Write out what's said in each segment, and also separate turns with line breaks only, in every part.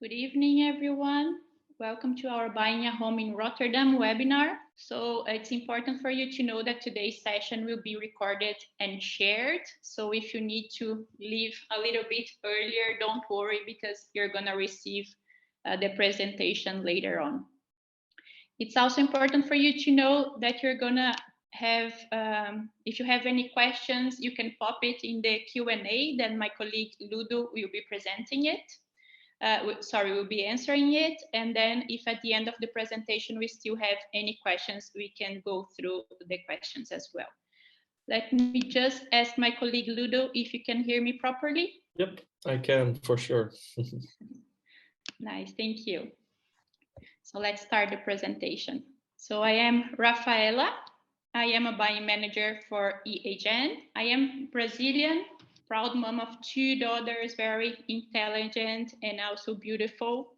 Good evening, everyone. Welcome to our Buying a Home in Rotterdam webinar. So it's important for you to know that today's session will be recorded and shared. So if you need to leave a little bit earlier, don't worry because you're going to receive the presentation later on. It's also important for you to know that you're going to have, if you have any questions, you can pop it in the Q&A, then my colleague Ludo will be presenting it. We'll be answering it. And then if at the end of the presentation we still have any questions, we can go through the questions as well. Let me just ask my colleague Ludo if you can hear me properly.
Yep, I can for sure.
Nice, thank you. So let's start the presentation. So I am Rafaela. I am a buying manager for EHN. I am Brazilian, proud mom of 2 daughters, very intelligent and also beautiful.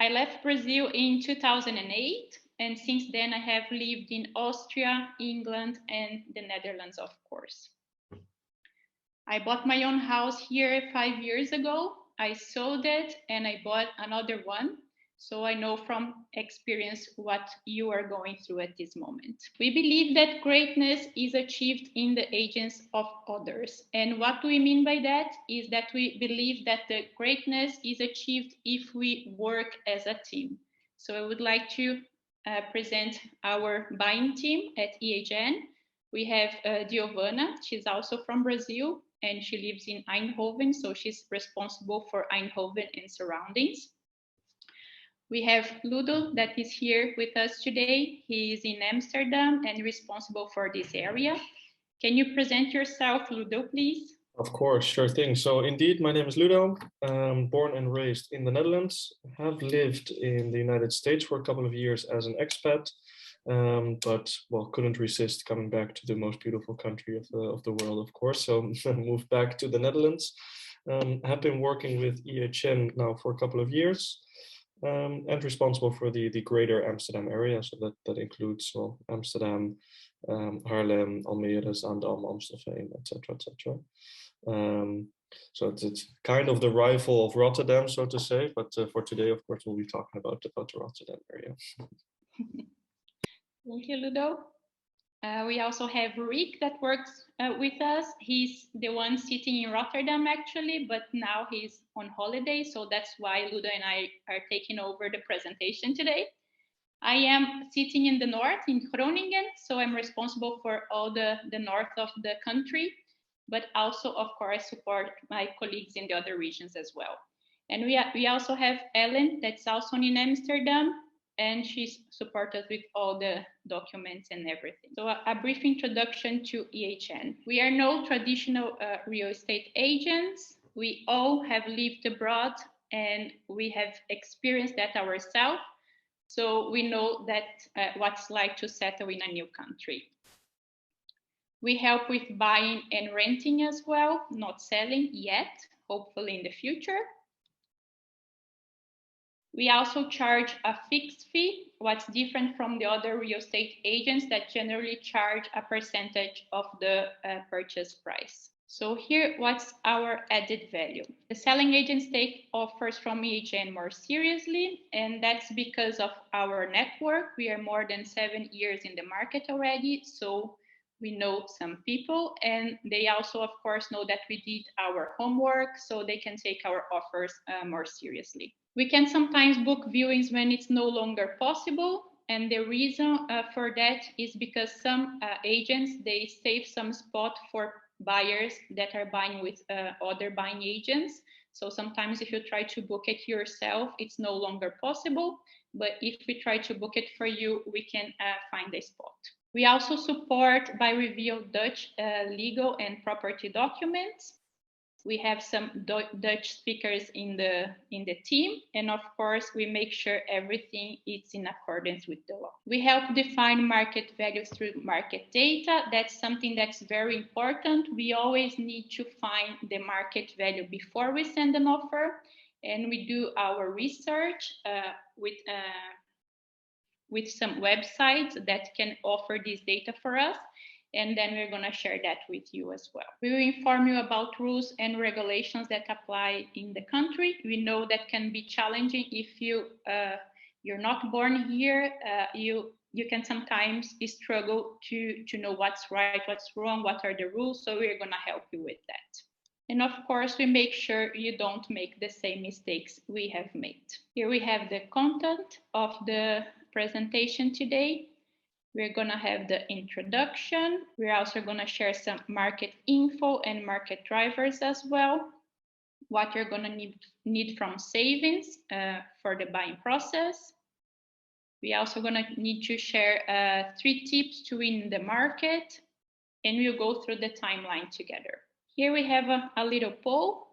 I left Brazil in 2008, and since then I have lived in Austria, England, and the Netherlands, of course. I bought my own house here 5 years ago. I sold it and I bought another one. So I know from experience what you are going through at this moment. We believe that greatness is achieved in the agents of others. And what we mean by that is that we believe that the greatness is achieved if we work as a team. So I would like to present our buying team at EHN. We have Giovanna, she's also from Brazil, and she lives in Eindhoven, so she's responsible for Eindhoven and surroundings. We have Ludo that is here with us today. He is in Amsterdam and responsible for this area. Can you present yourself, Ludo, please?
Of course, sure thing. So indeed, my name is Ludo, born and raised in the Netherlands, have lived in the United States for a couple of years as an expat, but well, couldn't resist coming back to the most beautiful country of the world, of course. So moved back to the Netherlands. Have been working with EHN now for a couple of years. And responsible for the greater Amsterdam area. So that includes Amsterdam, Haarlem, Almere, Zaandam, Amstelveen, etc., etc. So it's kind of the rival of Rotterdam, so to say. But for today, of course, we'll be talking about the Rotterdam area.
Thank you, Ludo. We also have Rick that works with us. He's the one sitting in Rotterdam actually, but now he's on holiday. So that's why Ludo and I are taking over the presentation today. I am sitting in the north in Groningen. So I'm responsible for all the north of the country, but also of course support my colleagues in the other regions as well. And we also have Ellen that's also in Amsterdam, and she's supported with all the documents and everything. So a brief introduction to EHN. We are no traditional real estate agents. We all have lived abroad and we have experienced that ourselves. So we know that what it's like to settle in a new country. We help with buying and renting as well, not selling yet, hopefully in the future. We also charge a fixed fee. What's different from the other real estate agents that generally charge a percentage of the purchase price. So here, what's our added value? The selling agents take offers from EHN more seriously, and that's because of our network. We are more than 7 years in the market already, so we know some people, and they also, of course, know that we did our homework, so they can take our offers more seriously. We can sometimes book viewings when it's no longer possible. And the reason for that is because some agents, they save some spot for buyers that are buying with other buying agents. So sometimes if you try to book it yourself, it's no longer possible. But if we try to book it for you, we can find a spot. We also support by review Dutch legal and property documents. We have some Dutch speakers in the team, and of course we make sure everything is in accordance with the law. We help define market values through market data. That's something that's very important. We always need to find the market value before we send an offer, and we do our research with some websites that can offer this data for us. and then we're going to share that with you as well. We will inform you about rules and regulations that apply in the country. We know that can be challenging if you're not born here. You can sometimes struggle to know what's right, what's wrong, what are the rules. So we're going to help you with that. And of course, we make sure you don't make the same mistakes we have made. Here we have the content of the presentation today. We're going to have the introduction. We're also going to share some market info and market drivers as well. What you're going to need from savings for the buying process. We're also going to need to share 3 tips to win the market. And we'll go through the timeline together. Here we have a little poll.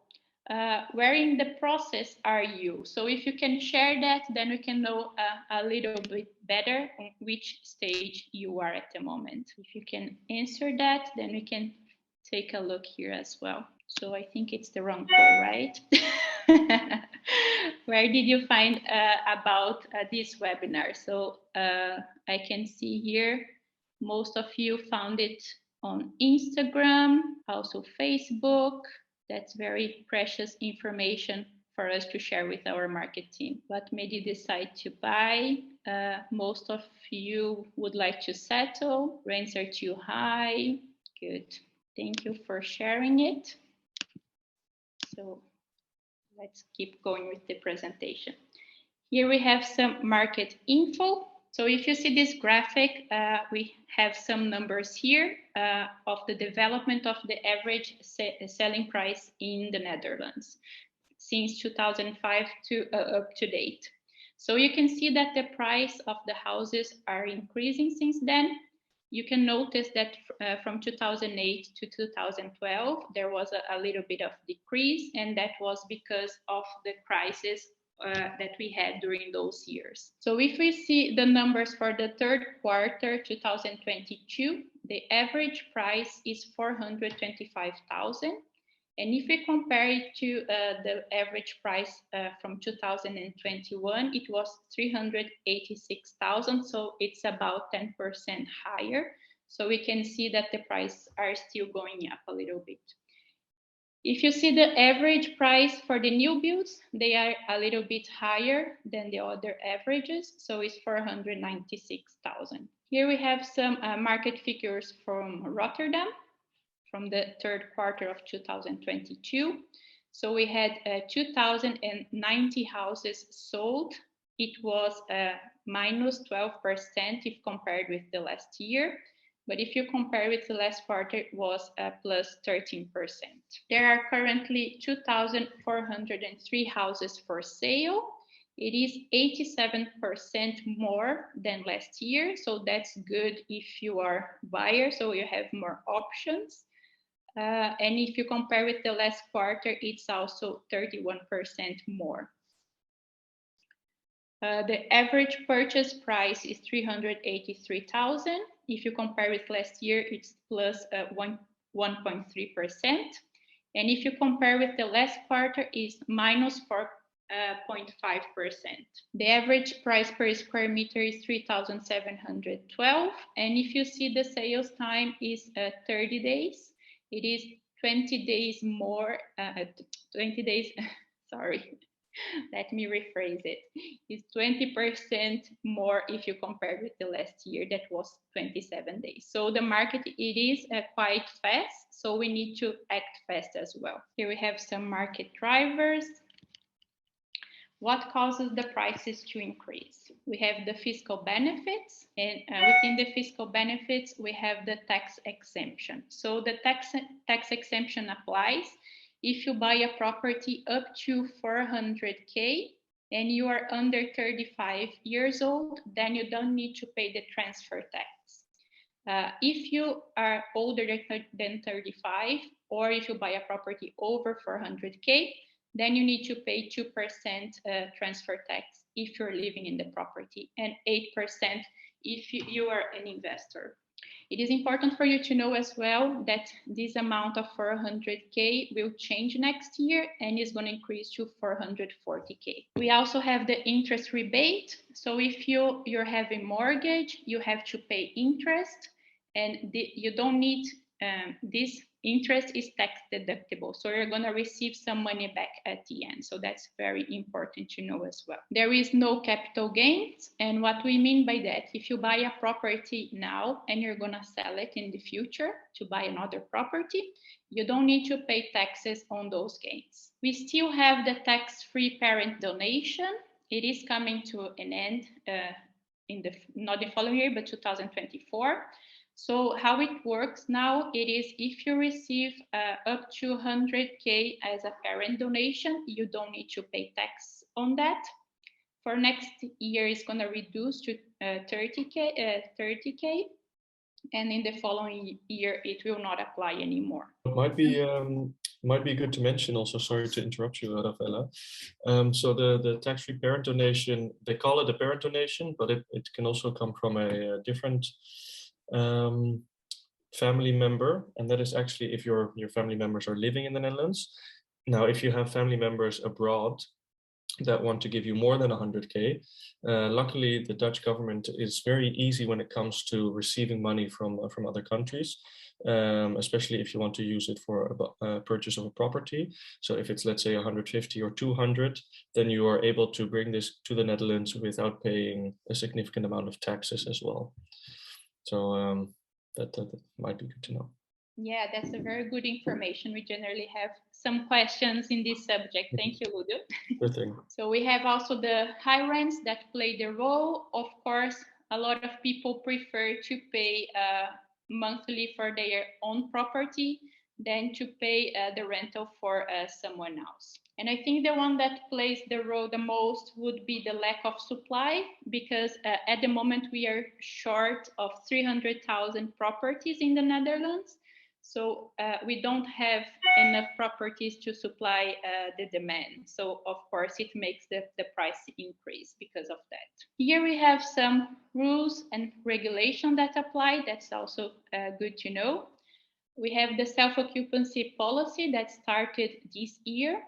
Where in the process are you? So if you can share that, then we can know a little bit better on which stage you are at the moment. If you can answer that, then we can take a look here as well. So I think it's the wrong poll, right? Where did you find about this webinar? So I can see here, most of you found it on Instagram, also Facebook. That's very precious information for us to share with our market team. What made you decide to buy? Most of you would like to settle. Rents are too high. Good. Thank you for sharing it. So let's keep going with the presentation. Here we have some market info. So if you see this graphic, we have some numbers here of the development of the average selling price in the Netherlands since 2005 up to date. So you can see that the price of the houses are increasing since then. You can notice that from 2008 to 2012, there was a little bit of decrease, and that was because of the crisis that we had during those years. So if we see the numbers for the third quarter 2022, the average price is 425,000. And if we compare it to the average price from 2021, it was 386,000. So it's about 10% higher. So we can see that the prices are still going up a little bit. If you see the average price for the new builds, they are a little bit higher than the other averages. So it's 496,000. Here we have some market figures from Rotterdam from the third quarter of 2022. So we had 2,090 houses sold. It was minus 12% if compared with the last year. But if you compare with the last quarter, it was plus 13%. There are currently 2,403 houses for sale. It is 87% more than last year. So that's good if you are a buyer, so you have more options. And if you compare with the last quarter, it's also 31% more. The average purchase price is 383,000. If you compare with last year, it's plus 1.3%. And if you compare with the last quarter, it's minus 4.5%. The average price per square meter is 3,712. And if you see the sales time is 30 days, it is 20 days more, 20 days, sorry. Let me rephrase it. It's 20% more if you compare with the last year, that was 27 days. So the market, it is quite fast, so we need to act fast as well. Here we have some market drivers. What causes the prices to increase? We have the fiscal benefits, and within the fiscal benefits, we have the tax exemption. So the tax exemption applies if you buy a property up to 400K and you are under 35 years old, then you don't need to pay the transfer tax. If you are older than 35, or if you buy a property over 400K, then you need to pay 2% transfer tax if you're living in the property, and 8% if you are an investor. It is important for you to know as well that this amount of 400K will change next year and is going to increase to 440K. We also have the interest rebate. So if you're having mortgage, you have to pay interest. and you don't need this interest is tax deductible, so you're going to receive some money back at the end. So that's very important to know as well. There is no capital gains, and what we mean by that, if you buy a property now and you're going to sell it in the future to buy another property, you don't need to pay taxes on those gains. We still have the tax-free parent donation. It is coming to an end in not the following year, but 2024. So how it works now, it is if you receive up to 100K as a parent donation, you don't need to pay tax on that. For next year, it's going to reduce to 30K, and in the following year, it will not apply anymore.
It might be good to mention also, sorry to interrupt you, Rafaela. So the tax-free parent donation, they call it a parent donation, but it can also come from a different family member, and that is actually if your family members are living in the Netherlands. Now, if you have family members abroad that want to give you more than 100K, luckily the Dutch government is very easy when it comes to receiving money from other countries, especially if you want to use it for a purchase of a property. So if it's, let's say, 150 or 200, then you are able to bring this to the Netherlands without paying a significant amount of taxes as well. So that might be good to know.
Yeah, that's a very good information. We generally have some questions in this subject. Thank you, Ludo.
Good thing.
So we have also the high rents that play the role. Of course, a lot of people prefer to pay monthly for their own property than to pay the rental for someone else. And I think the one that plays the role the most would be the lack of supply, because at the moment we are short of 300,000 properties in the Netherlands. So we don't have enough properties to supply the demand. So of course it makes the price increase because of that. Here we have some rules and regulation that apply. That's also good to know. We have the self-occupancy policy that started this year.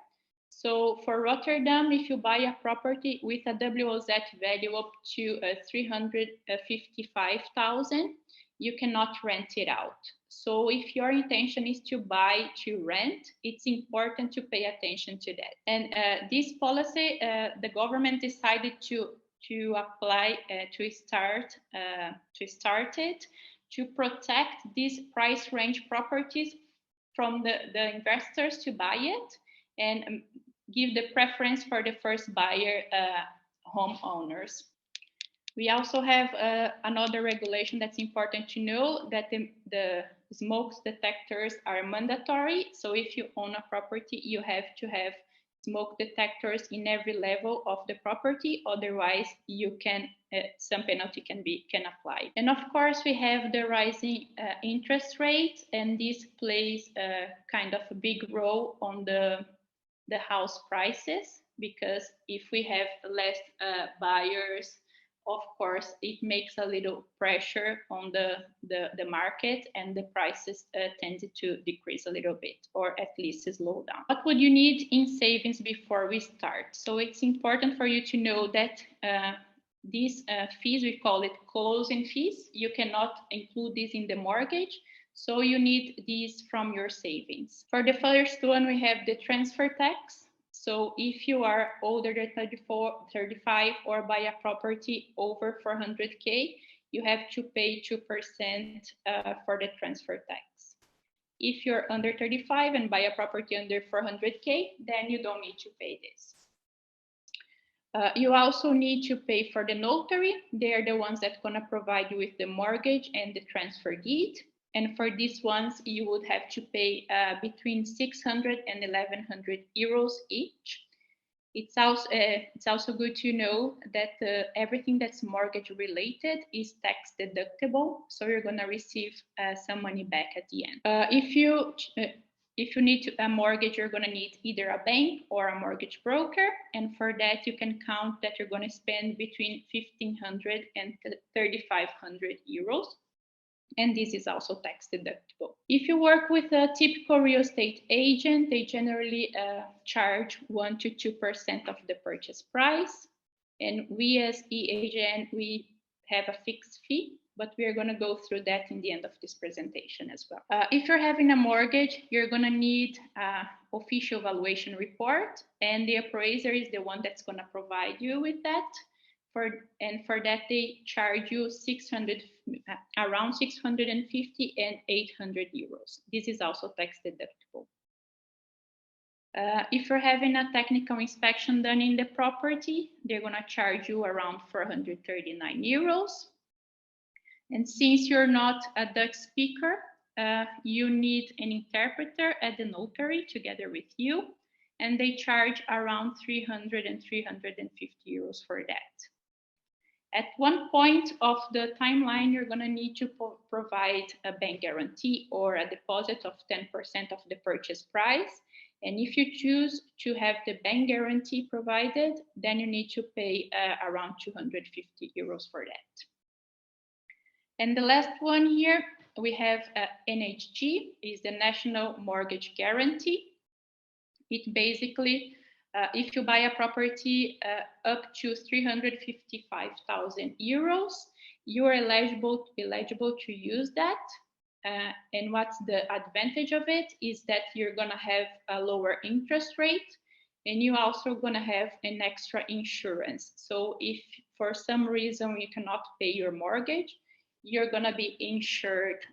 So for Rotterdam, if you buy a property with a WOZ value up to 355,000, you cannot rent it out. So if your intention is to buy to rent, it's important to pay attention to that. And this policy, the government decided to apply to start it to protect these price range properties from the investors to buy it, and give the preference for the first buyer homeowners. We also have another regulation that's important to know, that the smoke detectors are mandatory. So if you own a property, you have to have smoke detectors in every level of the property. Otherwise, you can some penalty can apply. And of course, we have the rising interest rate, and this plays kind of a big role on the house prices, because if we have less buyers, of course, it makes a little pressure on the market, and the prices tend to decrease a little bit, or at least slow down. What would you need in savings before we start? So it's important for you to know that these fees, we call it closing fees. You cannot include this in the mortgage. So you need these from your savings. For the first one, we have the transfer tax. So if you are older than 35 or buy a property over 400K, you have to pay 2% for the transfer tax. If you're under 35 and buy a property under 400K, then you don't need to pay this. You also need to pay for the notary. They're the ones that are going to provide you with the mortgage and the transfer deed. And for these ones, you would have to pay between 600 and 1,100 euros each. It's also good to know that everything that's mortgage related is tax deductible. So you're going to receive some money back at the end. If you need a mortgage, you're going to need either a bank or a mortgage broker. And for that, you can count that you're going to spend between 1,500 and 3,500 euros. And this is also tax deductible. If you work with a typical real estate agent, they generally charge 1 to 2% of the purchase price. And we as e-agent, we have a fixed fee but we are going to go through that in the end of this presentation as well. If you're having a mortgage, you're going to need an official valuation report, and the appraiser is the one that's going to provide you with that. And for that, they charge you around 650 and 800 euros. This is also tax deductible. If you're having a technical inspection done in the property, they're going to charge you around 439 euros. And since you're not a Dutch speaker, you need an interpreter at the notary together with you, and they charge around 300 and 350 euros for that. At one point of the timeline, you're going to need to provide a bank guarantee or a deposit of 10% of the purchase price. And if you choose to have the bank guarantee provided, then you need to pay around 250 euros for that. And the last one here, we have NHG, is the National Mortgage Guarantee. It basically, if you buy a property up to 355,000 euros, you are eligible to use that. And what's the advantage of it is that you're going to have a lower interest rate, and you also going to have an extra insurance. So if for some reason you cannot pay your mortgage, you're going to be insured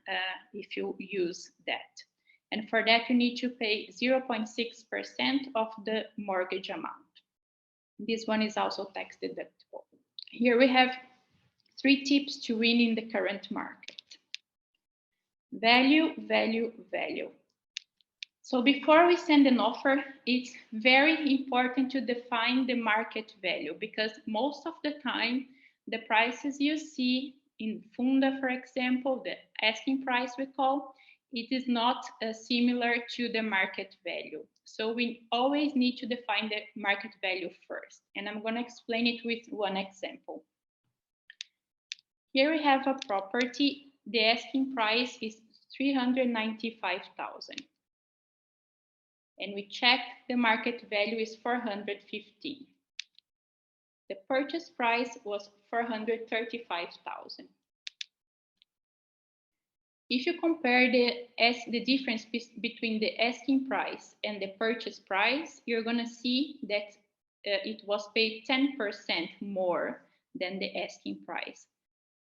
if you use that. And for that, you need to pay 0.6% of the mortgage amount. This one is also tax deductible. Here we have 3 tips to win in the current market. Value, value, value. So before we send an offer, it's very important to define the market value, because most of the time, the prices you see in Funda, for example, the asking price we call, it is not similar to the market value. So we always need to define the market value first. And I'm going to explain it with one example. Here we have a property. The asking price is 395,000. And we check the market value is 415. The purchase price was 435,000. If you compare the difference between the asking price and the purchase price, you're going to see that it was paid 10% more than the asking price,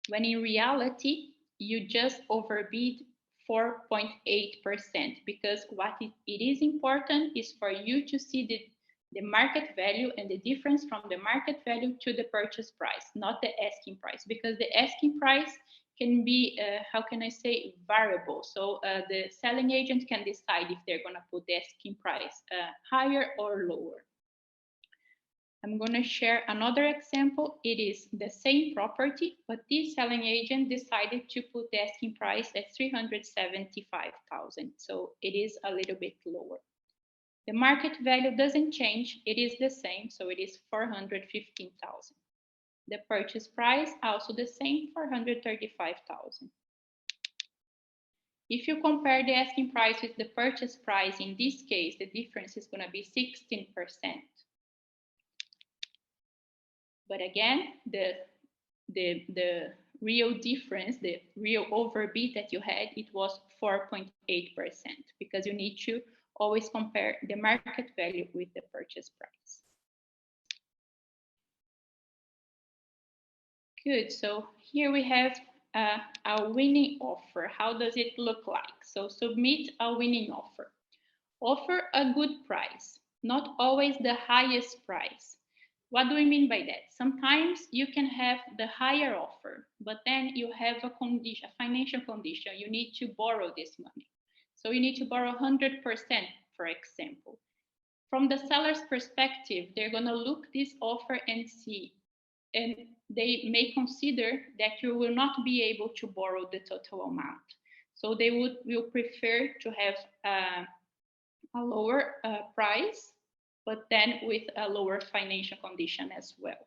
when in reality, you just overbid 4.8%, because what it is important is for you to see the market value and the difference from the market value to the purchase price, not the asking price, because the asking price can be, how can I say, variable. So the selling agent can decide if they're going to put the asking price higher or lower. I'm going to share another example. It is the same property, but this selling agent decided to put the asking price at 375,000. So it is a little bit lower. The market value doesn't change. It is the same. So it is 415,000. The purchase price also the same, 435,000. If you compare the asking price with the purchase price, in this case, the difference is going to be 16%. But again, the real difference, the real overbid that you had, it was 4.8%, because you need to always compare the market value with the purchase price. Good, so here we have a winning offer. How does it look like? So submit a winning offer. Offer a good price, not always the highest price. What do we mean by that? Sometimes you can have the higher offer, but then you have a condition, a financial condition. You need to borrow this money. So you need to borrow 100%, for example. From the seller's perspective, they're going to look this offer and see, and they may consider that you will not be able to borrow the total amount. So they will prefer to have a lower price, but then with a lower financial condition as well.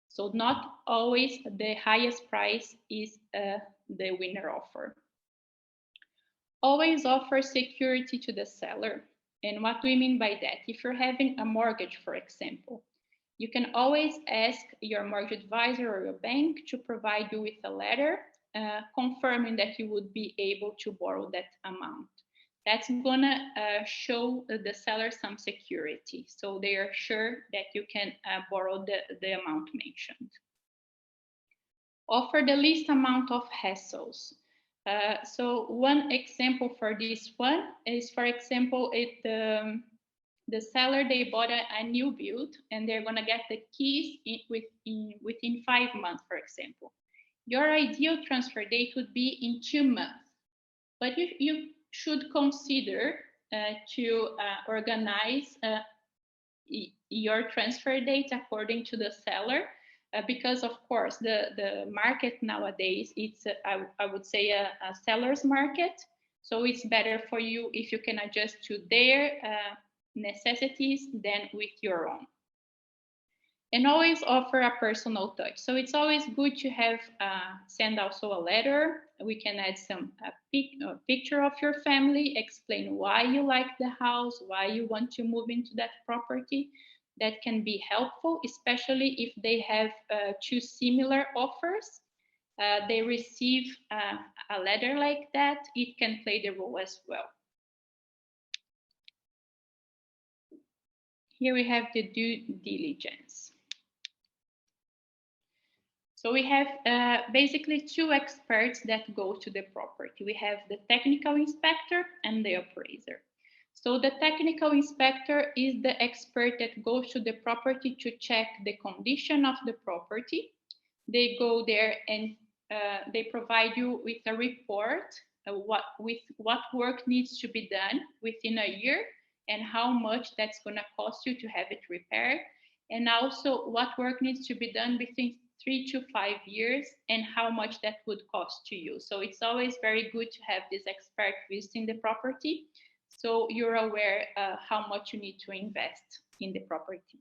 So not always the highest price is the winner offer. Always offer security to the seller. And what do we mean by that? If you're having a mortgage, for example, you can always ask your mortgage advisor or your bank to provide you with a letter confirming that you would be able to borrow that amount. That's gonna show the seller some security, so they are sure that you can borrow the amount mentioned. Offer the least amount of hassles. So one example for this one is, for example, the seller, they bought a new build and they're gonna get the keys within 5 months, for example. Your ideal transfer date would be in 2 months, but you should consider to organize your transfer date according to the seller, because of course the market nowadays, it's I would say a seller's market, so it's better for you if you can adjust to their necessities than with your own. And always offer a personal touch. So it's always good to have send also a letter. We can add some a picture of your family, explain why you like the house, why you want to move into that property. That can be helpful, especially if they have 2 similar offers. They receive a letter like that, it can play the role as well. Here we have the due diligence. So we have basically 2 experts that go to the property. We have the technical inspector and the appraiser. So the technical inspector is the expert that goes to the property to check the condition of the property. They go there and they provide you with a report with what work needs to be done within a year and how much that's going to cost you to have it repaired, and also what work needs to be done between 3 to 5 years and how much that would cost to you. So it's always very good to have this expert visiting the property, so you're aware how much you need to invest in the property.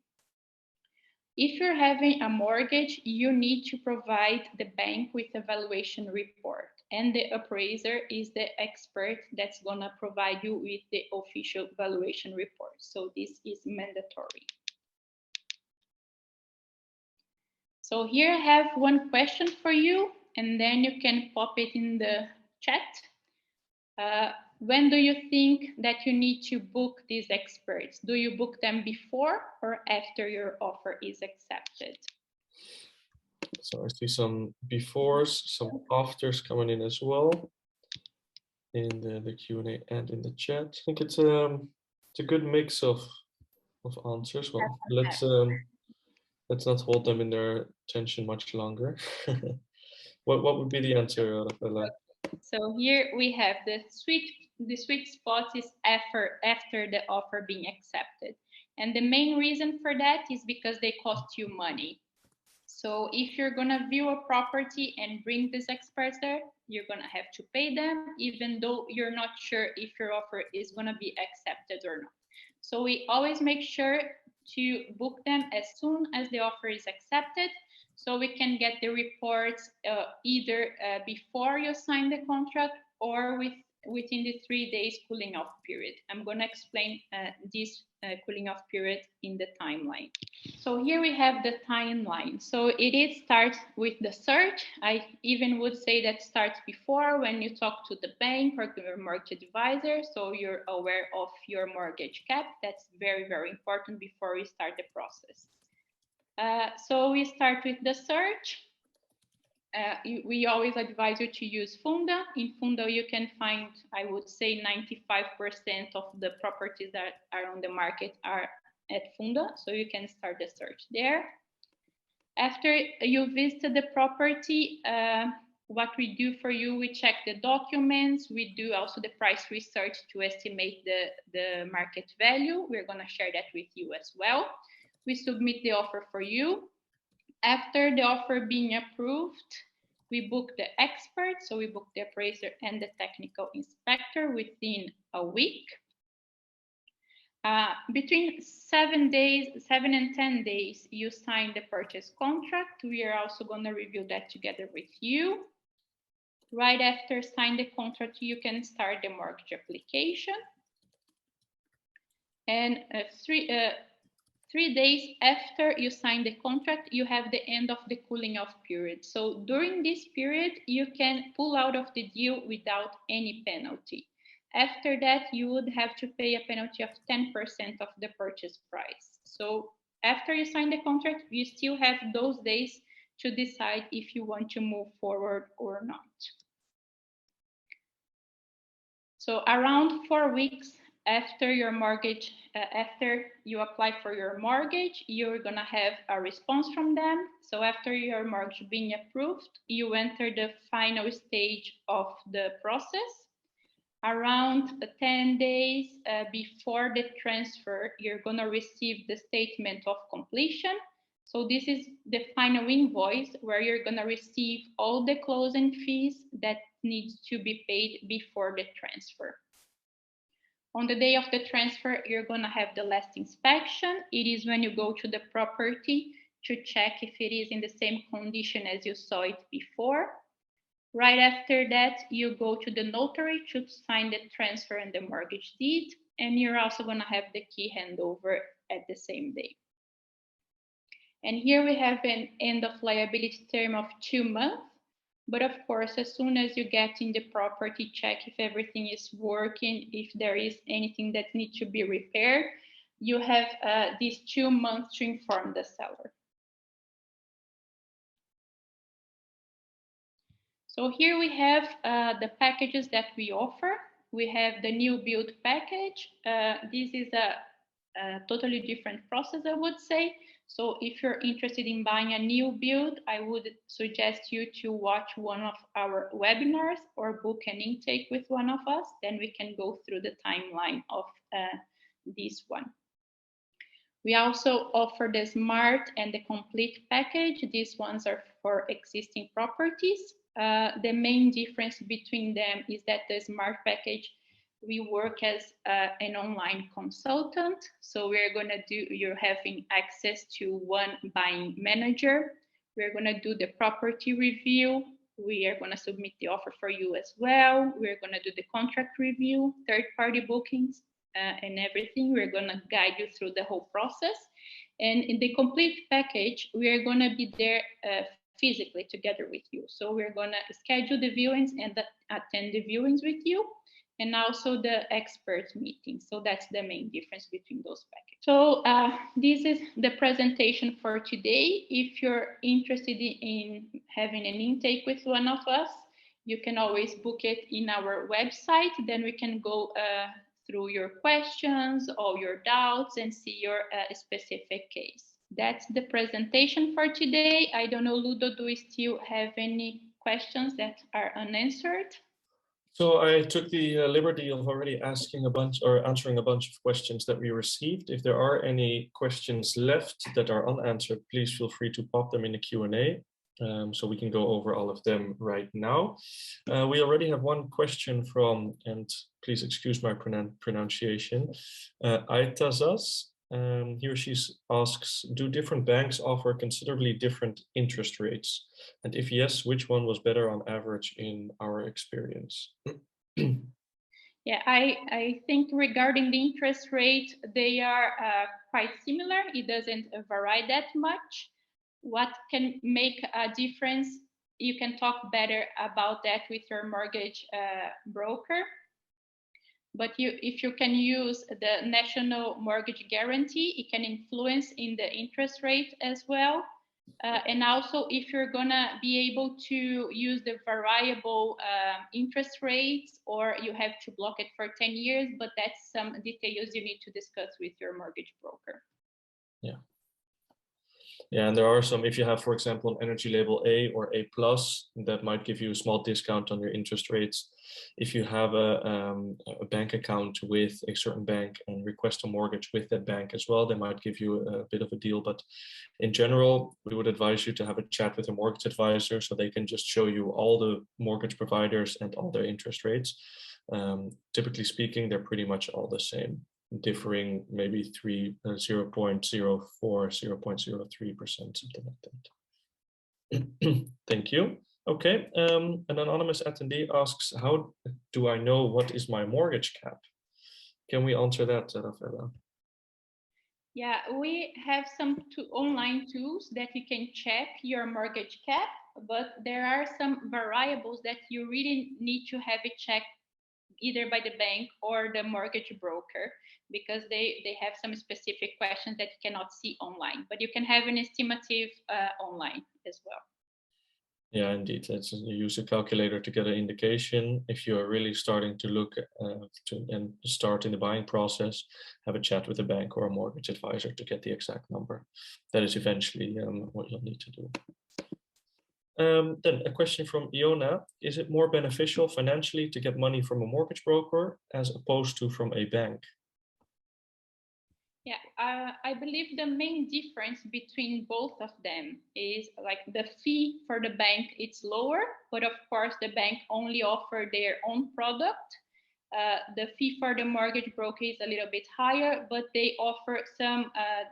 If you're having a mortgage, you need to provide the bank with a valuation report, and the appraiser is the expert that's gonna provide you with the official valuation report. So this is mandatory. So here I have one question for you, and then you can pop it in the chat. When do you think that you need to book these experts? Do you book them before or after your offer is accepted?
So I see some befores, some afters coming in as well in the Q&A and in the chat. I think it's a good mix of answers. Well, let's not hold them in their attention much longer. What would be the answer, Rafaela?
So here we have the sweet spot is after the offer being accepted. And the main reason for that is because they cost you money. So if you're gonna view a property and bring these experts there, you're gonna have to pay them, even though you're not sure if your offer is gonna be accepted or not. So we always make sure to book them as soon as the offer is accepted, so we can get the reports either before you sign the contract or within the 3 days cooling off period. I'm going to explain this cooling off period in the timeline. So here we have the timeline. So it starts with the search. I even would say that starts before, when you talk to the bank or to your mortgage advisor, so you're aware of your mortgage cap. That's very, very important before we start the process. So we start with the search. We always advise you to use Funda. In Funda, you can find, I would say, 95% of the properties that are on the market are at Funda, so you can start the search there. After you visit the property, what we do for you, we check the documents. We do also the price research to estimate the market value. We're going to share that with you as well. We submit the offer for you. After the offer being approved, we book the expert. So we book the appraiser and the technical inspector within a week. Between 7 and 10 days, you sign the purchase contract. We are also going to review that together with you. Right after sign the contract, you can start the mortgage application. And 3 days after you sign the contract, you have the end of the cooling off period. So during this period, you can pull out of the deal without any penalty. After that, you would have to pay a penalty of 10% of the purchase price. So after you sign the contract, you still have those days to decide if you want to move forward or not. So around 4 weeks after your mortgage, after you apply for your mortgage, you're gonna have a response from them. So after your mortgage being approved, you enter the final stage of the process. Around 10 days before the transfer, you're gonna receive the statement of completion. So this is the final invoice where you're gonna receive all the closing fees that needs to be paid before the transfer. On the day of the transfer, you're gonna have the last inspection. It is when you go to the property to check if it is in the same condition as you saw it before. Right after that, you go to the notary to sign the transfer and the mortgage deed, and you're also gonna have the key handover at the same day. And here we have an end of liability term of 2 months. But of course, as soon as you get in the property, check if everything is working, if there is anything that needs to be repaired, you have these 2 months to inform the seller. So here we have the packages that we offer. We have the new build package. This is a totally different process, I would say. So if you're interested in buying a new build, I would suggest you to watch one of our webinars or book an intake with one of us. Then we can go through the timeline of this one. We also offer the Smart and the Complete package. These ones are for existing properties. The main difference between them is that the Smart package, we work as an online consultant. So you're having access to one buying manager. We're gonna do the property review. We are gonna submit the offer for you as well. We're gonna do the contract review, third-party bookings, and everything. We're gonna guide you through the whole process. And in the Complete package, we are gonna be there physically together with you. So we're gonna schedule the viewings and attend the viewings with you, and also the expert meeting. So that's the main difference between those packages. So this is the presentation for today. If you're interested in having an intake with one of us, you can always book it in our website. Then we can go through your questions, all your doubts, and see your specific case. That's the presentation for today. I don't know, Ludo, do we still have any questions that are unanswered?
So I took the liberty of already asking a bunch or answering a bunch of questions that we received. If there are any questions left that are unanswered, please feel free to pop them in the Q&A. So we can go over all of them right now. We already have one question from, and please excuse my pronunciation, Aitazas. He or she asks, do different banks offer considerably different interest rates? And if yes, which one was better on average in our experience?
Yeah, I think regarding the interest rate, they are quite similar. It doesn't vary that much. What can make a difference, you can talk better about that with your mortgage broker. But if you can use the national mortgage guarantee, it can influence in the interest rate as well. And also, if you're gonna be able to use the variable interest rates, or you have to block it for 10 years, but that's some details you need to discuss with your mortgage broker.
Yeah. Yeah, and there are some, if you have, for example, an energy label A or A+, that might give you a small discount on your interest rates. If you have a bank account with a certain bank and request a mortgage with that bank as well, they might give you a bit of a deal. But in general, we would advise you to have a chat with a mortgage advisor so they can just show you all the mortgage providers and all their interest rates. Typically speaking, they're pretty much all the same, differing maybe 0.04, 0.03%, something like that. Thank you. Okay, an anonymous attendee asks, how do I know what is my mortgage cap? Can we answer that, Rafaela?
Yeah, we have some online tools that you can check your mortgage cap, but there are some variables that you really need to have it checked either by the bank or the mortgage broker, because they have some specific questions that you cannot see online, but you can have an estimative online as well.
Yeah, indeed. You use a calculator to get an indication. If you are really starting to look and start in the buying process, have a chat with a bank or a mortgage advisor to get the exact number. That is eventually what you'll need to do. Then a question from Iona. Is it more beneficial financially to get money from a mortgage broker as opposed to from a bank?
Yeah, I believe the main difference between both of them is like the fee for the bank, it's lower, but of course the bank only offer their own product. The fee for the mortgage broker is a little bit higher, but they offer some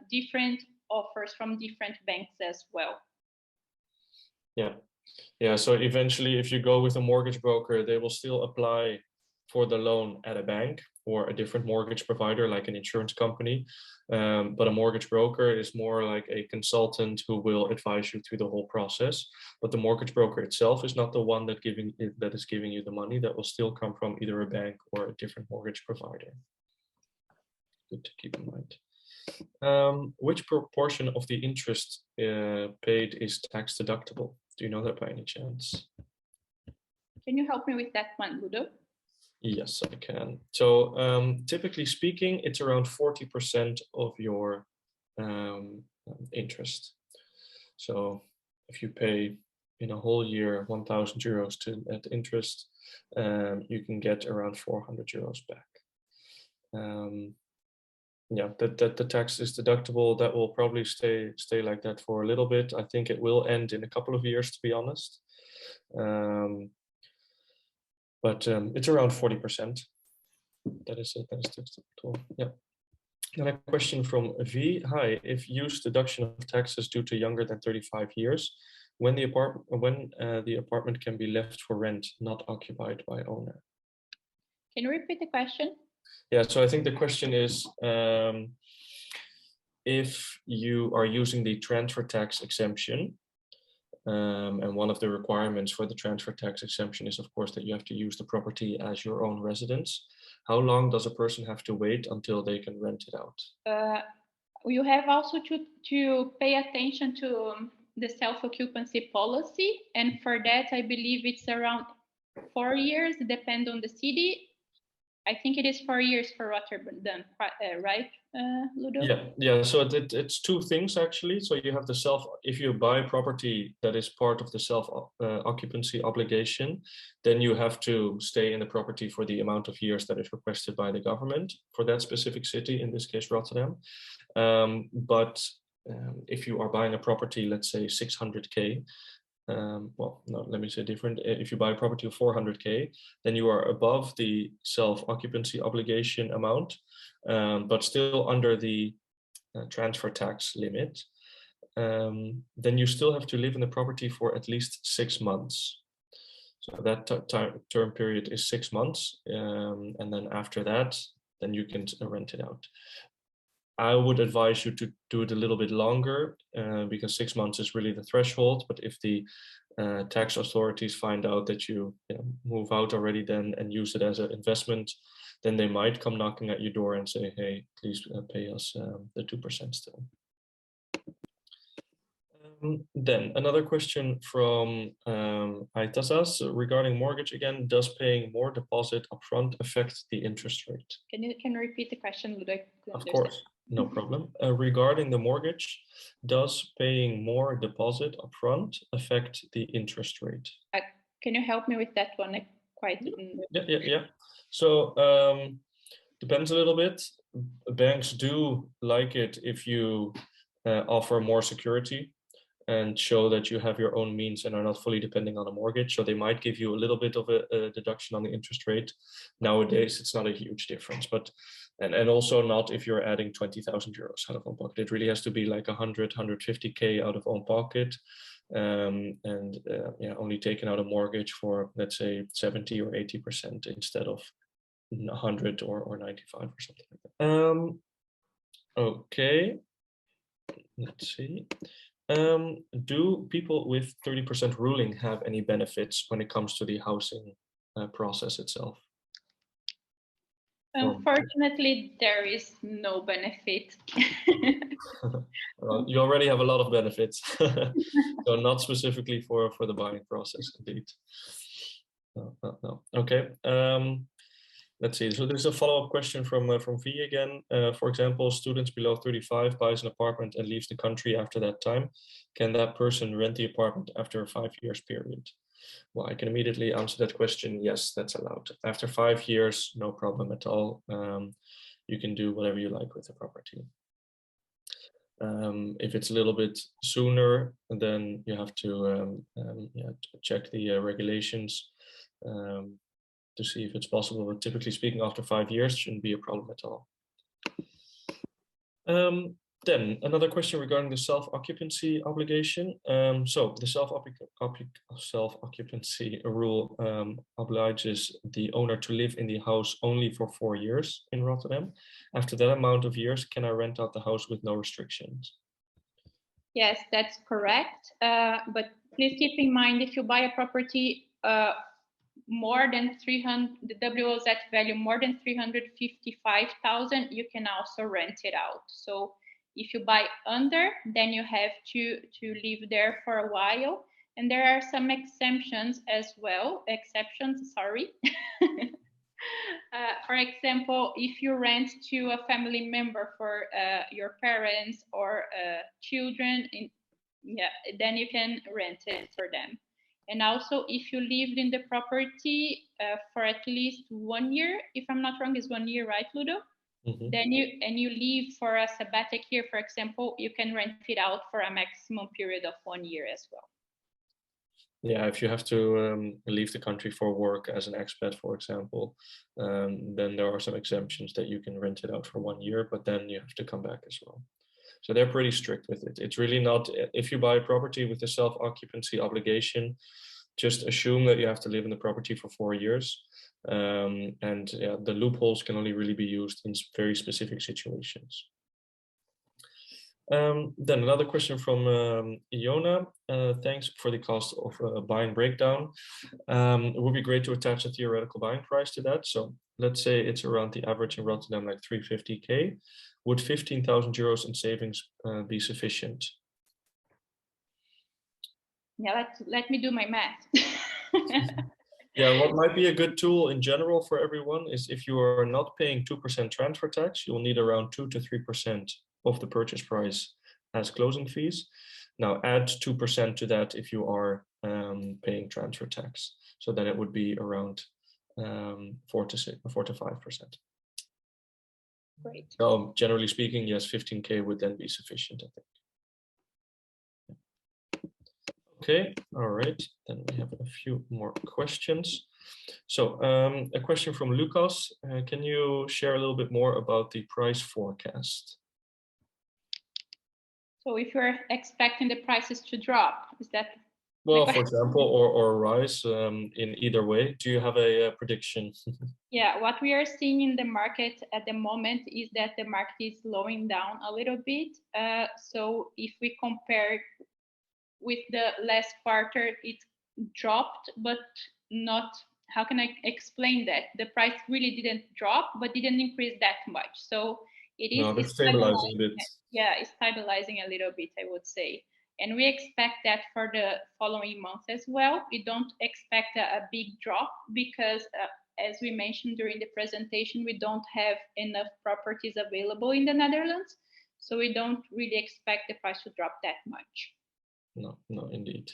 different offers from different banks as well.
Yeah. So eventually, if you go with a mortgage broker, they will still apply for the loan at a bank or a different mortgage provider, like an insurance company. But a mortgage broker is more like a consultant who will advise you through the whole process. But the mortgage broker itself is not the one that is giving you the money. That will still come from either a bank or a different mortgage provider. Good to keep in mind. Which proportion of the interest paid is tax deductible? Do you know that by any chance?
Can you help me with that one, Ludo?
Yes, I can. So typically speaking, it's around 40% of your interest. So if you pay in a whole year 1,000 euros at interest, you can get around 400 euros back. Yeah, that the tax is deductible. That will probably stay like that for a little bit. I think it will end in a couple of years, to be honest. But it's around 40%. That is deductible. Yeah. Then a question from V. Hi, if used deduction of taxes due to younger than 35 years, when the apartment can be left for rent, not occupied by owner.
Can you repeat the question?
Yeah, so I think the question is, if you are using the transfer tax exemption, and one of the requirements for the transfer tax exemption is, of course, that you have to use the property as your own residence. How long does a person have to wait until they can rent it out?
You have also to pay attention to the self-occupancy policy. And for that, I believe it's around 4 years, depend on the city. I think it is 4 years for Rotterdam, right, Ludo?
Yeah. So it's two things actually. So you have if you buy property that is part of the occupancy obligation, then you have to stay in the property for the amount of years that is requested by the government for that specific city, in this case Rotterdam. But if you are buying a property, let's say 600K, well, no, let me say different. If you buy a property of 400K, then you are above the self-occupancy obligation amount, but still under the transfer tax limit. Then you still have to live in the property for at least 6 months. So that term period is 6 months. And then after that, then you can rent it out. I would advise you to do it a little bit longer because 6 months is really the threshold. But if the tax authorities find out that you move out already then and use it as an investment, then they might come knocking at your door and say, hey, please pay us the 2% still. Then another question from Aitasas regarding mortgage again. Does paying more deposit upfront affect the interest rate?
Can you repeat the question, Ludo?
Of course, no problem. Regarding the mortgage, does paying more deposit upfront affect the interest rate?
Can you help me with that one?
Yeah. So depends a little bit. Banks do like it if you offer more security and show that you have your own means and are not fully depending on a mortgage. So they might give you a little bit of a deduction on the interest rate. Nowadays, it's not a huge difference, but and also not if you're adding 20,000 euros out of own pocket. It really has to be like 100, 150K out of own pocket, and only taking out a mortgage for, let's say, 70 or 80% instead of 100 or 95 or something like that. Okay, let's see. Do people with 30% ruling have any benefits when it comes to the housing process itself?
Unfortunately, there is no benefit.
Well, you already have a lot of benefits, so not specifically for the buying process, indeed. No. Okay. Let's see. So there's a follow-up question from V again. For example, students below 35 buys an apartment and leaves the country after that time. Can that person rent the apartment after a 5 years period? Well, I can immediately answer that question. Yes, that's allowed. After 5 years, no problem at all. You can do whatever you like with the property. If it's a little bit sooner, then you have to check the regulations to see if it's possible. But typically speaking, after 5 years, shouldn't be a problem at all. Then another question regarding the self-occupancy obligation. So the self-occupancy rule obliges the owner to live in the house only for 4 years in Rotterdam. After that amount of years, can I rent out the house with no restrictions?
Yes, that's correct. But please keep in mind, if you buy a property more than 300, the WOZ value more than 355,000, you can also rent it out. So if you buy under, then you have to live there for a while. And there are some exceptions as well. Sorry. For example, if you rent to a family member for your parents or children, then you can rent it for them. And also, if you lived in the property for at least 1 year, if I'm not wrong, is 1 year, right, Ludo? Mm-hmm. Then you leave for a sabbatic year, for example, you can rent it out for a maximum period of 1 year as well.
Yeah, if you have to leave the country for work as an expat, for example, then there are some exemptions that you can rent it out for 1 year, but then you have to come back as well. So they're pretty strict with it. It's really not, if you buy a property with a self-occupancy obligation, just assume that you have to live in the property for 4 years. And yeah, the loopholes can only really be used in very specific situations. Then another question from Iona. Thanks for the cost of buying breakdown. It would be great to attach a theoretical buying price to that. So let's say it's around the average in Rotterdam, like 350K. Would 15,000 euros in savings be sufficient?
Yeah, let me do my math.
Yeah, what might be a good tool in general for everyone is if you are not paying 2% transfer tax, you'll need around 2 to 3% of the purchase price as closing fees. Now add 2% to that if you are paying transfer tax. So then it would be around 4 to 5%.
Great.
So generally speaking, yes, 15K would then be sufficient, I think. Okay, all right. Then we have a few more questions. So a question from Lucas. Can you share a little bit more about the price forecast?
So if you're expecting the prices to drop, is that?
Well, for example, or rise in either way. Do you have a prediction?
Yeah, what we are seeing in the market at the moment is that the market is slowing down a little bit. So if we compare with the last quarter, it dropped, but not, how can I explain that? The price really didn't drop, but didn't increase that much. So it is
stabilizing a bit.
Yeah, it's stabilizing a little bit, I would say. And we expect that for the following months as well. We don't expect a big drop because as we mentioned during the presentation, we don't have enough properties available in the Netherlands. So we don't really expect the price to drop that much.
No, indeed.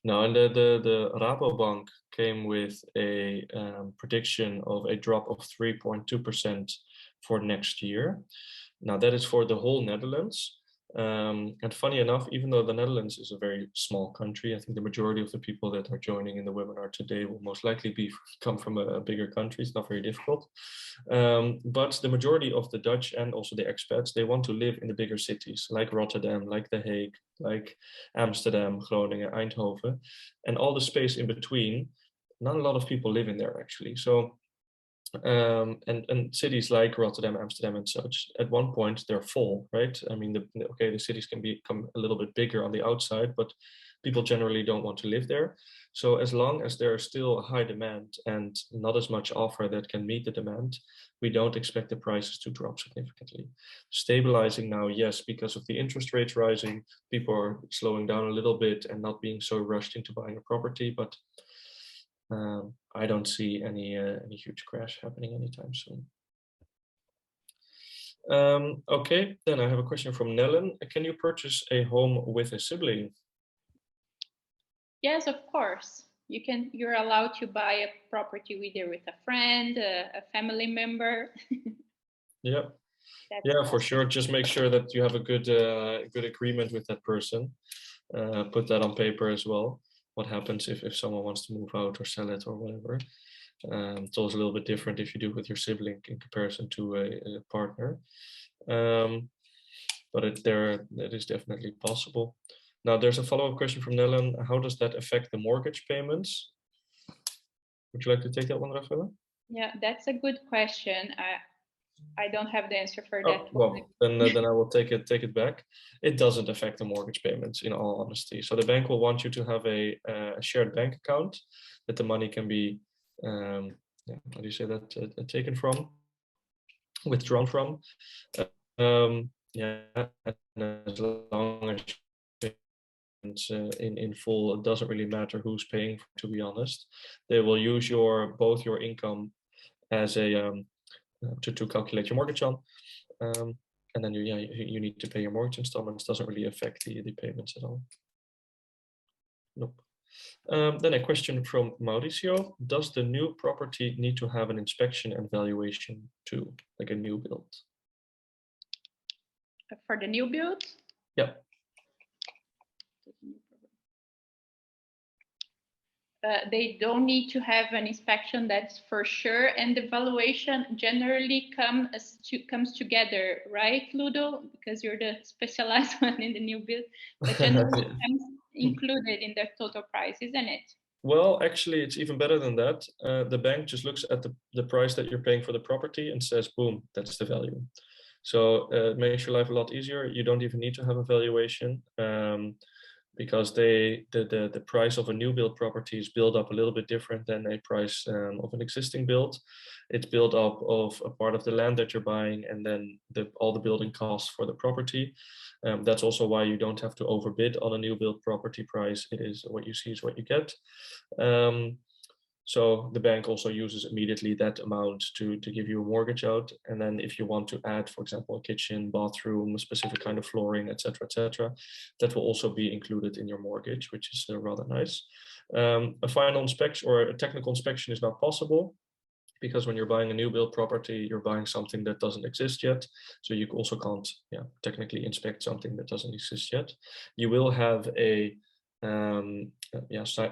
No, and the Rabobank came with a prediction of a drop of 3.2% for next year. Now that is for the whole Netherlands. And funny enough, even though the Netherlands is a very small country, I think the majority of the people that are joining in the webinar today will most likely come from a bigger country. It's not very difficult. But the majority of the Dutch and also the expats, they want to live in the bigger cities like Rotterdam, like The Hague, like Amsterdam, Groningen, Eindhoven, and all the space in between. Not a lot of people live in there actually. So And cities like Rotterdam, Amsterdam, and such, at one point they're full, right? I mean, the cities can become a little bit bigger on the outside, but people generally don't want to live there. So as long as there is still a high demand and not as much offer that can meet the demand, we don't expect the prices to drop significantly. Stabilizing now, yes, because of the interest rates rising, people are slowing down a little bit and not being so rushed into buying a property, but I don't see any huge crash happening anytime soon. Okay, then I have a question from Nellen. Can you purchase a home with a sibling?
Yes, of course. You're allowed to buy a property either with a friend, a family member.
Yeah.
That's
Yeah, for
awesome.
sure. Just make sure that you have a good agreement with that person. Put that on paper as well. What happens if someone wants to move out or sell it or whatever. It's always a little bit different if you do it with your sibling in comparison to a partner. But that is definitely possible. Now, there's a follow-up question from Nellen. How does that affect the mortgage payments? Would you like to take that one, Rafaela?
Yeah, that's a good question. I don't have the answer for that.
Well, then I will take it back. It doesn't affect the mortgage payments, in all honesty. So the bank will want you to have a shared bank account that the money can be, how do you say that, taken from, withdrawn from. Yeah, and as long as it's in full, it doesn't really matter who's paying, to be honest. They will use both your income as a to calculate your mortgage on. And then you need to pay your mortgage installments. Doesn't really affect the payments at all. Nope. Then a question from Mauricio. Does the new property need to have an inspection and valuation too, like a new build?
For the new build?
Yeah.
They don't need to have an inspection, that's for sure. And the valuation generally comes together, right, Ludo? Because you're the specialized one in the new build, but generally comes included in the total price, isn't it?
Well, actually, it's even better than that. The bank just looks at the price that you're paying for the property and says, boom, that's the value. So it makes your life a lot easier. You don't even need to have a valuation. Because the price of a new build property is built up a little bit different than a price of an existing build. It's built up of a part of the land that you're buying and then all the building costs for the property. That's also why you don't have to overbid on a new build property price. It is what you see is what you get. So the bank also uses immediately that amount to give you a mortgage out. And then if you want to add, for example, a kitchen, bathroom, a specific kind of flooring, etc., that will also be included in your mortgage, which is rather nice. A final inspection or a technical inspection is not possible, because when you're buying a new build property, you're buying something that doesn't exist yet. So you also can't technically inspect something that doesn't exist yet. You will have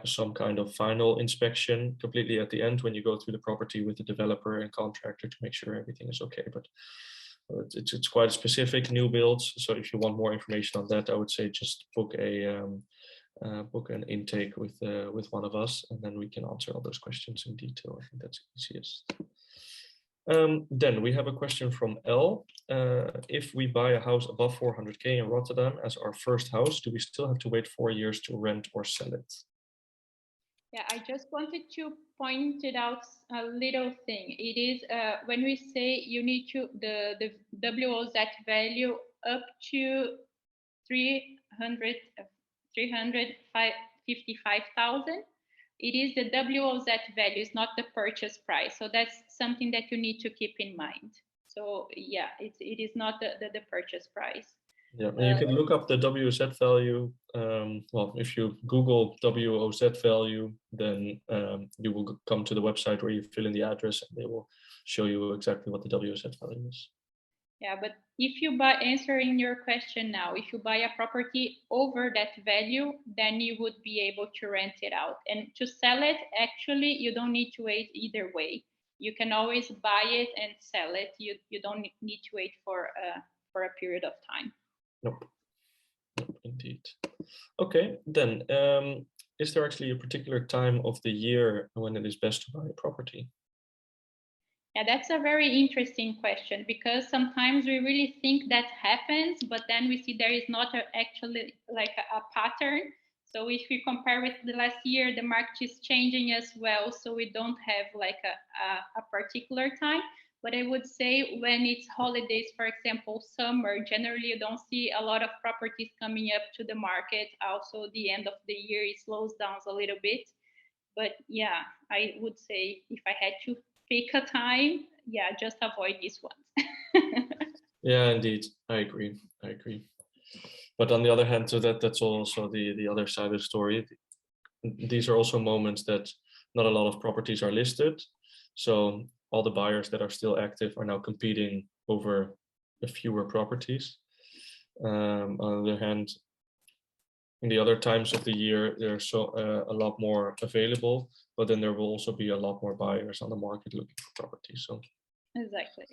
some kind of final inspection completely at the end when you go through the property with the developer and contractor to make sure everything is okay. But it's quite specific new builds. So if you want more information on that, I would say just book an intake with one of us, and then we can answer all those questions in detail. I think that's easiest. Then we have a question from L. If we buy a house above 400K in Rotterdam as our first house, do we still have to wait 4 years to rent or sell it?
Yeah, I just wanted to point it out a little thing. It is when we say you need to the WOZ value up to 355,000. It is the WOZ value, it's not the purchase price. So that's something that you need to keep in mind. So yeah, it is not the purchase price.
Yeah, and you can look up the WOZ value. Well, if you Google WOZ value, then you will come to the website where you fill in the address and they will show you exactly what the WOZ value is.
Yeah, but if you buy, answering your question now, if you buy a property over that value, then you would be able to rent it out. And to sell it, actually, you don't need to wait either way. You can always buy it and sell it. You don't need to wait for a period of time.
Nope, indeed. Okay, then is there actually a particular time of the year when it is best to buy a property?
Yeah, that's a very interesting question, because sometimes we really think that happens, but then we see there is not actually like a pattern. So if we compare with the last year, the market is changing as well. So we don't have like a particular time. But I would say when it's holidays, for example, summer, generally you don't see a lot of properties coming up to the market. Also, the end of the year, it slows down a little bit. But yeah, I would say if I had to pick a time, yeah, just avoid these ones.
Yeah, indeed, I agree. I agree. But on the other hand, so that's also the other side of the story. These are also moments that not a lot of properties are listed. So all the buyers that are still active are now competing over a fewer properties. On the other hand, in the other times of the year, there's a lot more available, but then there will also be a lot more buyers on the market looking for properties. So
Exactly.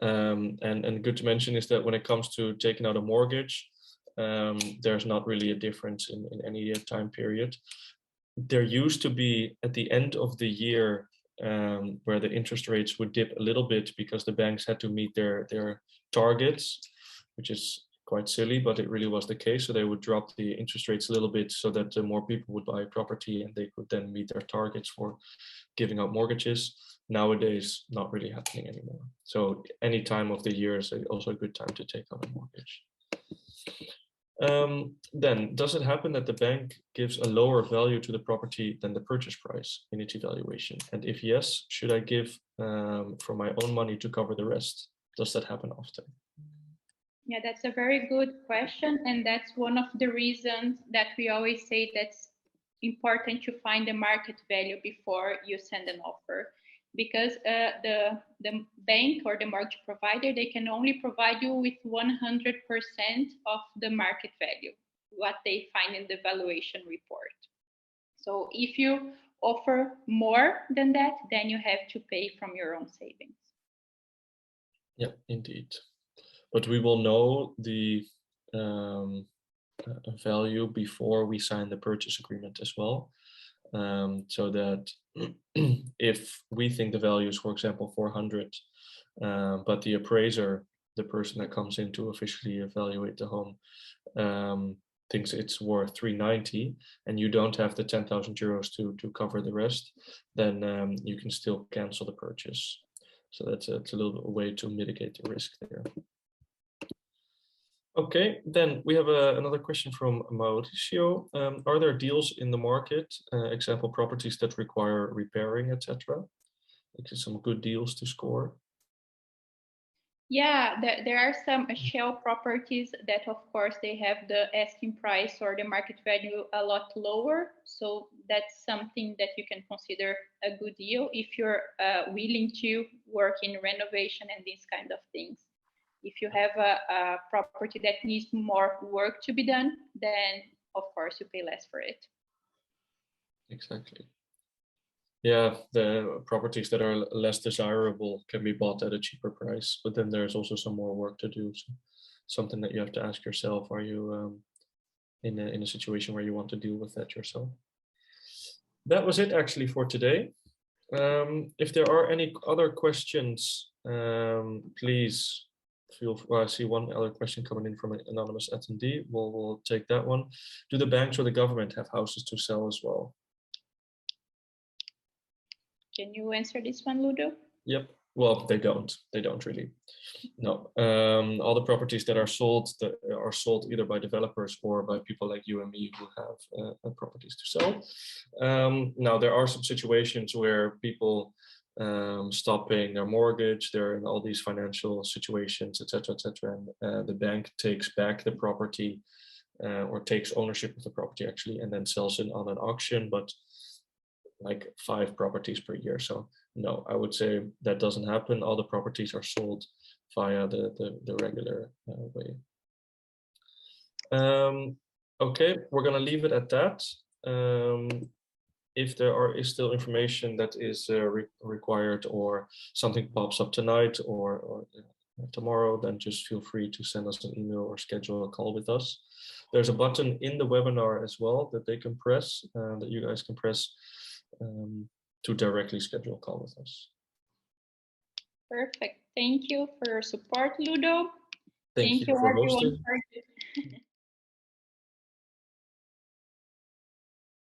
and good to mention is that when it comes to taking out a mortgage, there's not really a difference in any time period. There used to be at the end of the year where the interest rates would dip a little bit because the banks had to meet their targets, which is quite silly, but it really was the case. So they would drop the interest rates a little bit so that more people would buy property and they could then meet their targets for giving out mortgages. Nowadays, not really happening anymore. So any time of the year is also a good time to take out a mortgage. Then, does it happen that the bank gives a lower value to the property than the purchase price in its evaluation? And if yes, should I give from my own money to cover the rest? Does that happen often?
Yeah, that's a very good question. And that's one of the reasons that we always say that's important to find the market value before you send an offer. Because the bank or the mortgage provider, they can only provide you with 100% of the market value, what they find in the valuation report. So if you offer more than that, then you have to pay from your own savings.
Yeah, indeed. But we will know the value before we sign the purchase agreement as well. So that if we think the value is, for example, 400, but the appraiser, the person that comes in to officially evaluate the home, thinks it's worth 390, and you don't have the 10,000 euros to cover the rest, then you can still cancel the purchase. So that's a little bit a way to mitigate the risk there. Okay, then we have another question from Mauricio. Are there deals in the market, example properties that require repairing, etc.? Like some good deals to score?
Yeah, there are some shell properties that, of course, they have the asking price or the market value a lot lower. So that's something that you can consider a good deal if you're willing to work in renovation and these kind of things. If you have a property that needs more work to be done, then of course you pay less for it.
Exactly. Yeah, the properties that are less desirable can be bought at a cheaper price, but then there's also some more work to do. So something that you have to ask yourself, are you in a situation where you want to deal with that yourself? That was it actually for today. If there are any other questions, please feel free. I see one other question coming in from an anonymous attendee. We'll take that one. Do the banks or the government have houses to sell as well?
Can you answer this one, Ludo?
Yep. Well, they don't really. No. All the properties that are sold either by developers or by people like you and me who have properties to sell. Now, there are some situations where people stop paying their mortgage, they're in all these financial situations, etc., etc., and the bank takes back the property or takes ownership of the property actually, and then sells it on an auction, but like 5 properties per year. So no, I would say that doesn't happen. All the properties are sold via the regular way. Okay, we're gonna leave it at that. If there is still information that is required or something pops up tonight or tomorrow, then just feel free to send us an email or schedule a call with us. There's a button in the webinar as well that they can press, that you guys can press to directly schedule a call with us.
Perfect. Thank you for your support, Ludo.
Thank you for
everyone
hosting.